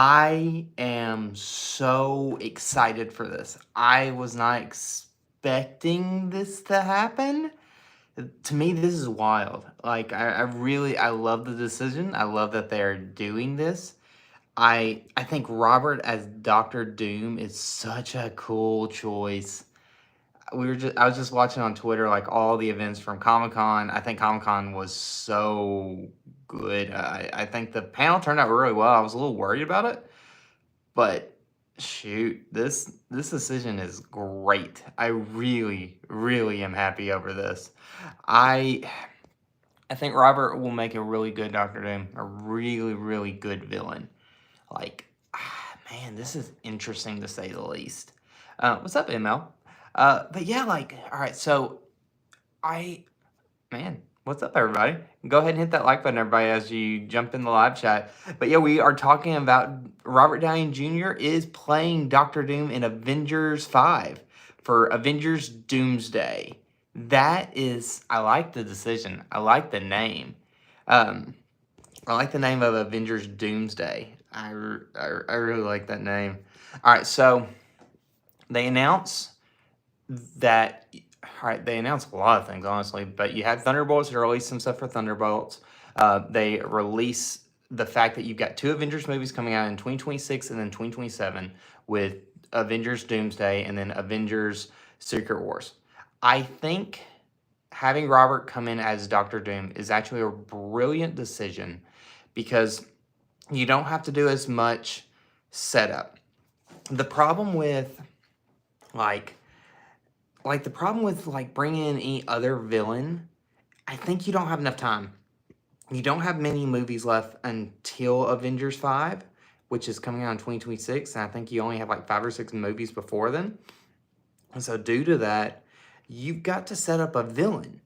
I am so excited for this. I was not expecting this to happen. To me, this is wild. Like, I love the decision. I love that they're doing this. I think Robert as Doctor Doom is such a cool choice. I was just watching on Twitter like all the events from Comic-Con. I think Comic-Con was so good. I think the panel turned out really well. I was a little worried about it, but shoot, this decision is great. I really, really am happy over this. I I think Robert will make a really good Doctor Doom, a really, really good villain. Like, man, this is interesting to say the least. What's up, ML? But yeah, like, all right, so I, man, what's up, everybody? Go ahead and hit that like button, everybody, as you jump in the live chat. But yeah, we are talking about Robert Downey Jr. is playing Doctor Doom in Avengers 5 for Avengers Doomsday. That is, I like the decision. I like the name. Um, I like the name of Avengers Doomsday. I really like that name. All right, so they announce that. All right, they announced a lot of things, honestly, but you had Thunderbolts. They released some stuff for Thunderbolts. They release the fact that you've got two Avengers movies coming out in 2026 and then 2027 with Avengers Doomsday and then Avengers Secret Wars. I think having Robert come in as Doctor Doom is actually a brilliant decision because you don't have to do as much setup. The problem with the problem with bringing in any other villain, I think you don't have enough time. You don't have many movies left until Avengers 5, which is coming out in 2026, and I think you only have like 5 or 6 movies before then. And so due to that, you've got to set up a villain.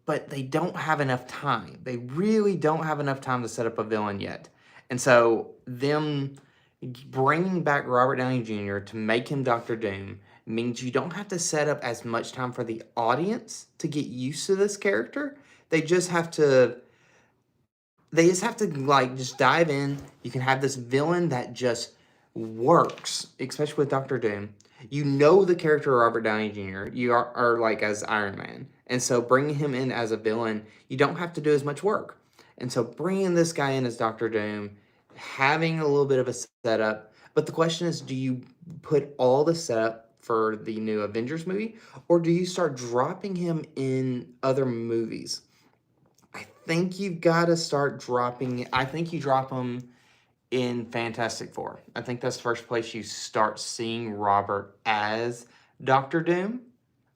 But they don't have enough time. They really don't have enough time to set up a villain yet. And so them bringing back Robert Downey Jr. to make him Doctor Doom means you don't have to set up as much time for the audience to get used to this character. They just have to like just dive in. You can have this villain that just works, especially with Doctor Doom. You know the character Robert Downey Jr. You are like as Iron Man. And so bringing him in as a villain, you don't have to do as much work. And so bringing this guy in as Doctor Doom, having a little bit of a setup. But the question is, do you put all the setup for the new Avengers movie, or do you start dropping him in other movies? I think you've got to start dropping. I think you drop him in Fantastic Four. I think that's the first place you start seeing Robert as Doctor Doom.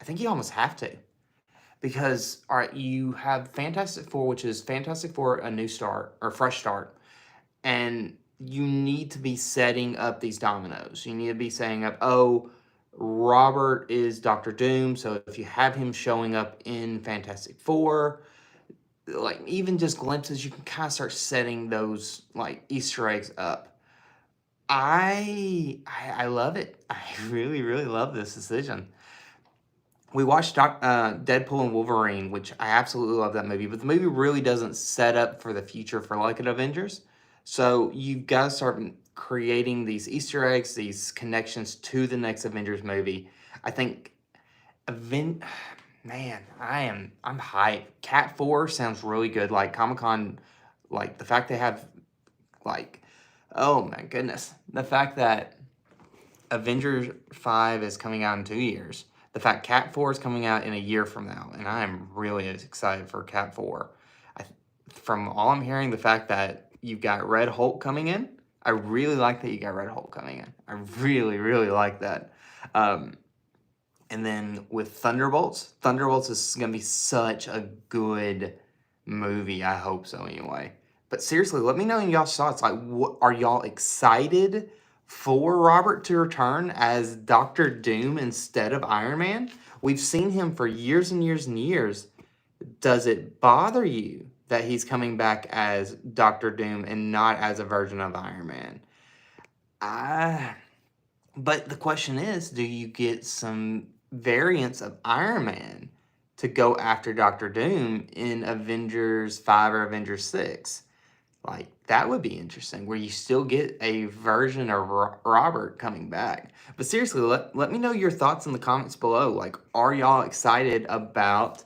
I think you almost have to. Because, all right, you have Fantastic Four, which is Fantastic Four, a new start, or fresh start. And you need to be setting up these dominoes. You need to be setting up, oh, Robert is Doctor Doom, so if you have him showing up in Fantastic Four, like even just glimpses, you can kind of start setting those like Easter eggs up. I love it. I really, really love this decision. We watched Deadpool and Wolverine, which I absolutely love that movie, but the movie really doesn't set up for the future for like an Avengers. So you've got to start creating these Easter eggs, these connections to the next Avengers movie. I think man, I'm hyped. Cat 4 sounds really good. Like Comic-Con, like the fact they have like, oh my goodness. The fact that Avengers 5 is coming out in 2 years. The fact Cat 4 is coming out in a year from now, and I am really excited for Cat 4. From all I'm hearing, the fact that you've got Red Hulk coming in, I really like that you got Red Hulk coming in. I really, really like that. And then with Thunderbolts is going to be such a good movie. I hope so anyway. But seriously, let me know in y'all's thoughts. Like, are y'all excited for Robert to return as Doctor Doom instead of Iron Man? We've seen him for years and years and years. Does it bother you that he's coming back as Doctor Doom and not as a version of Iron Man? But the question is, do you get some variants of Iron Man to go after Doctor Doom in Avengers 5 or Avengers 6? Like, that would be interesting, where you still get a version of Robert coming back. But seriously, let me know your thoughts in the comments below. Like, are y'all excited about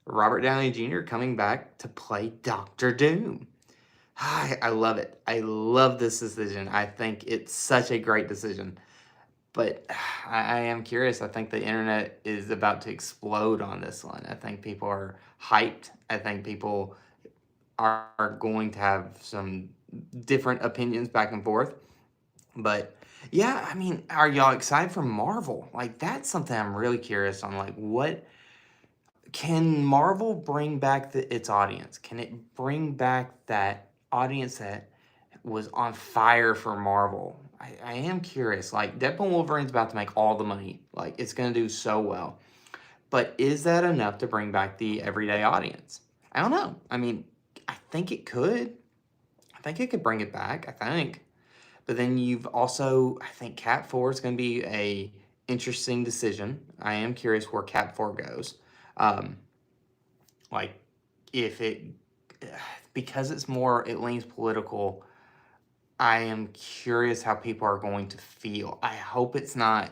Robert Downey Jr. coming back to play Doctor Doom? I love it. I love this decision. I think it's such a great decision. But I am curious. I think the internet is about to explode on this one. I think people are hyped. I think people are going to have some different opinions back and forth. But yeah, I mean, are y'all excited for Marvel? Like, that's something I'm really curious on. Like, what can Marvel bring back its audience? Can it bring back that audience that was on fire for Marvel? I am curious. Like, Deadpool and Wolverine's about to make all the money. Like, it's going to do so well. But is that enough to bring back the everyday audience? I don't know. I mean, I think it could. I think it could bring it back, I think. But then you've also, I think Cat 4 is going to be a interesting decision. I am curious where Cat 4 goes. Like, if it, because it's more, it leans political, I am curious how people are going to feel. I hope it's not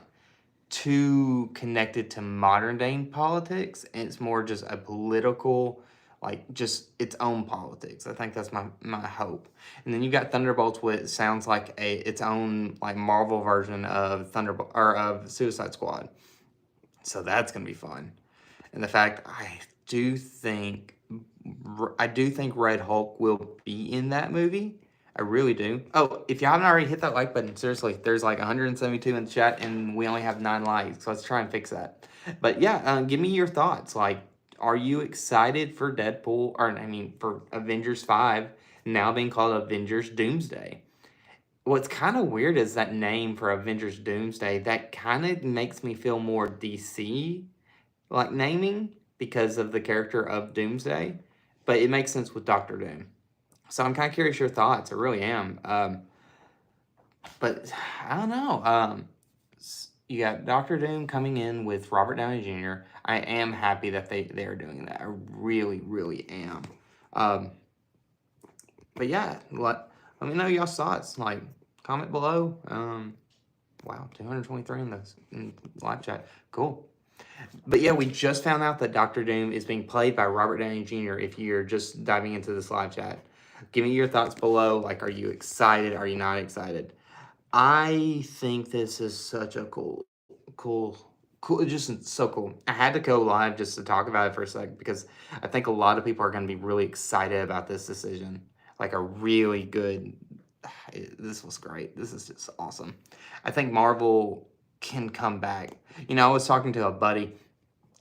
too connected to modern day politics, and it's more just a political, like, just its own politics. I think that's my hope. And then you got Thunderbolts, which sounds like its own, like, Marvel version of Thunderbolt or of Suicide Squad. So that's gonna be fun. And the fact I do think Red Hulk will be in that movie. I really do. Oh, if you haven't already hit that like button, seriously, there's like 172 in the chat, and we only have 9 likes, so let's try and fix that. But yeah, give me your thoughts. Like, are you excited for Deadpool, or I mean, for Avengers 5 now being called Avengers Doomsday? What's kind of weird is that name for Avengers Doomsday. That kind of makes me feel more DC like naming because of the character of Doomsday, but it makes sense with Doctor Doom. So I'm kind of curious your thoughts. I really am. But I don't know. You got Doctor Doom coming in with Robert Downey Jr. I am happy that they are doing that. I really, really am. But yeah, let me know y'all's thoughts. Like, comment below. Wow, 223 in live chat. Cool. But yeah, we just found out that Doctor Doom is being played by Robert Downey Jr. If you're just diving into this live chat. Give me your thoughts below. Like, are you excited? Are you not excited? I think this is such a cool, just so cool. I had to go live just to talk about it for a sec because I think a lot of people are going to be really excited about this decision. Like, a really good, this was great. This is just awesome. I think Marvel can come back. You know, I was talking to a buddy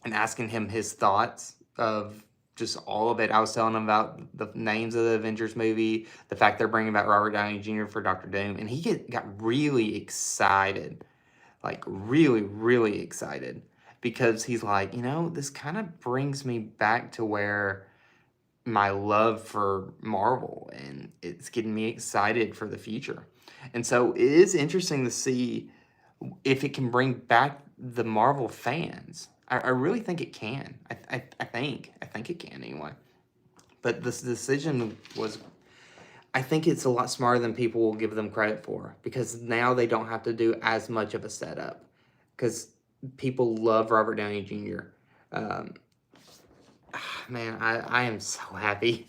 and asking him his thoughts of just all of it. I was telling him about the names of the Avengers movie, the fact they're bringing back Robert Downey Jr. for Doctor Doom, and he got really excited, like really, really excited, because he's like, you know, this kind of brings me back to where my love for Marvel, and it's getting me excited for the future. And so it is interesting to see if it can bring back the Marvel fans. I really think it can. I think it can anyway. But this decision was, I think it's a lot smarter than people will give them credit for, because now they don't have to do as much of a setup, because people love Robert Downey Jr. Man, I am so happy.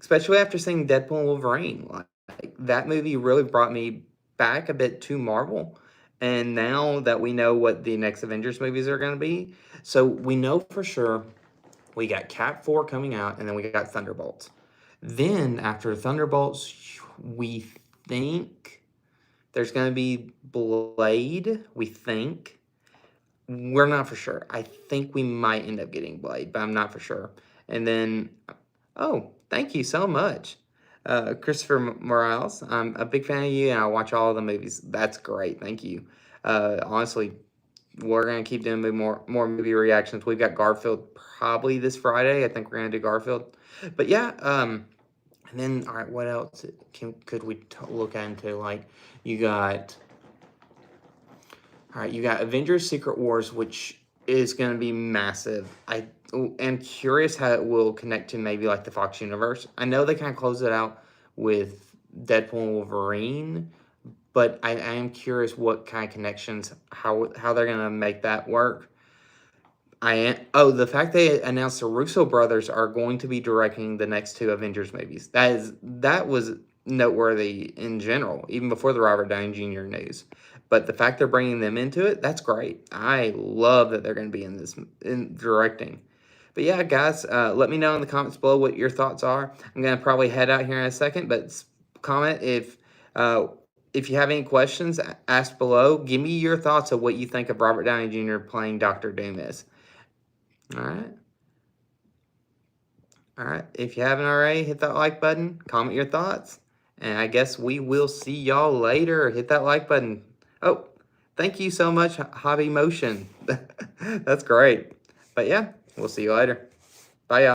Especially after seeing Deadpool and Wolverine. Like, that movie really brought me back a bit to Marvel. And now that we know what the next Avengers movies are going to be, so we know for sure we got Cat 4 coming out, and then we got Thunderbolts. Then, after Thunderbolts, we think there's going to be Blade, we think. We're not for sure. I think we might end up getting Blade, but I'm not for sure. And then, oh, thank you so much, Christopher Morales. I'm a big fan of you, and I watch all of the movies. That's great. Thank you. Honestly, we're going to keep doing more movie reactions. We've got Garfield probably this Friday. I think we're going to do Garfield. But yeah, and then, all right, what else could we look into? Like, you got... All right, you got Avengers Secret Wars, which is going to be massive. I am curious how it will connect to maybe like the Fox universe. I know they kind of closed it out with Deadpool and Wolverine, but I am curious what kind of connections, how they're going to make that work. The fact they announced the Russo brothers are going to be directing the next two Avengers movies. That was noteworthy in general, even before the Robert Downey Jr. news. But the fact they're bringing them into it, that's great. I love that they're going to be in directing. But yeah, guys, let me know in the comments below what your thoughts are. I'm going to probably head out here in a second, but comment if you have any questions, ask below. Give me your thoughts of what you think of Robert Downey Jr. playing Dr. Doom is. All right. All right. If you haven't already, hit that like button, comment your thoughts, and I guess we will see y'all later. Hit that like button. Oh, thank you so much, Hobby Motion. That's great. But yeah, we'll see you later. Bye, y'all.